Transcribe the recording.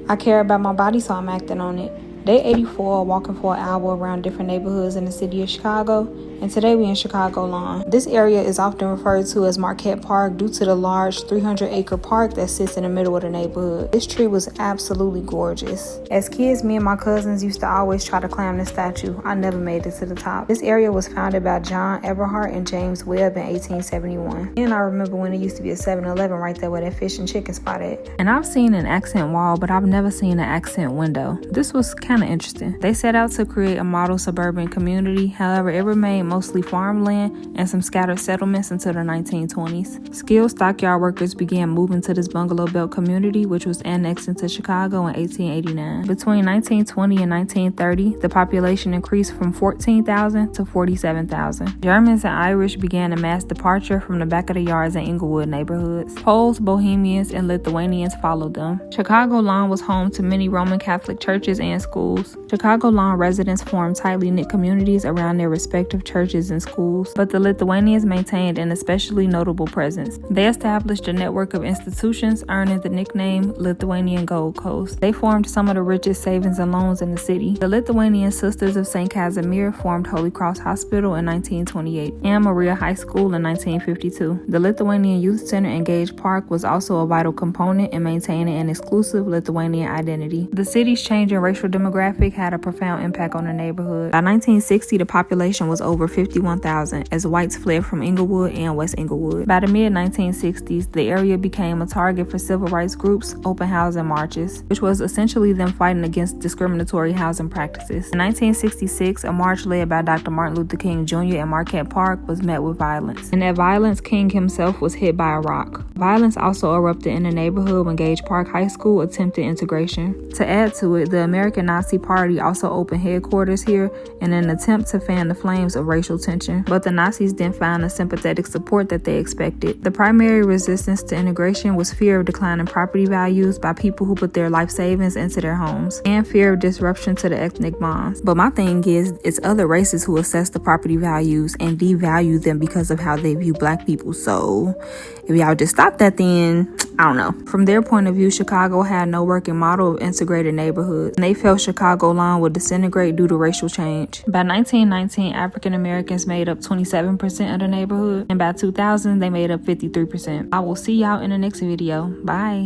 I care about my body, so I'm acting on it. Day 84, walking for an hour around different neighborhoods in the city of Chicago, and today we in Chicago Lawn. This area is often referred to as Marquette Park due to the large 300-acre park that sits in the middle of the neighborhood. This tree was absolutely gorgeous. As kids, me and my cousins used to always try to climb the statue. I never made it to the top. This area was founded by John Eberhart and James Webb in 1871. And I remember when it used to be a 7-Eleven right there where that fish and chicken spot at. And I've seen an accent wall, but I've never seen an accent window. This was kind of interesting. They set out to create a model suburban community. However, it remained mostly farmland and some scattered settlements until the 1920s. Skilled stockyard workers began moving to this bungalow belt community, which was annexed into Chicago in 1889. Between 1920 and 1930, the population increased from 14,000 to 47,000. Germans and Irish began a mass departure from the back of the yards in Inglewood neighborhoods. Poles, Bohemians, and Lithuanians followed them. Chicago Lawn was home to many Roman Catholic churches and schools. Chicago Lawn residents formed tightly knit communities around their respective churches and schools, but the Lithuanians maintained an especially notable presence. They established a network of institutions, earning the nickname Lithuanian Gold Coast. They formed some of the richest savings and loans in the city. The Lithuanian Sisters of St. Casimir formed Holy Cross Hospital in 1928 and Maria High School in 1952. The Lithuanian Youth Center in Gage Park was also a vital component in maintaining an exclusive Lithuanian identity. The city's changing racial demographic had a profound impact on the neighborhood. By 1960, the population was over 51,000 as whites fled from Inglewood and West Inglewood. By the mid-1960s, the area became a target for civil rights groups, open housing marches, which was essentially them fighting against discriminatory housing practices. In 1966, a march led by Dr. Martin Luther King Jr. in Marquette Park was met with violence. In that violence, King himself was hit by a rock. Violence also erupted in the neighborhood when Gage Park High School attempted integration. To add to it, the American Nazi Party also opened headquarters here in an attempt to fan the flames of racial tension, but the Nazis didn't find the sympathetic support that they expected. The primary resistance to integration was fear of declining property values by people who put their life savings into their homes, and fear of disruption to the ethnic bonds. But my thing is, it's other races who assess the property values and devalue them because of how they view black people. So if y'all just stop that, then I don't know. From their point of view, Chicago had no working model of integrated neighborhoods, and they felt Chicago Lawn would disintegrate due to racial change. By 1919, African Americans made up 27% of the neighborhood, and by 2000, they made up 53%. I will see y'all in the next video. Bye.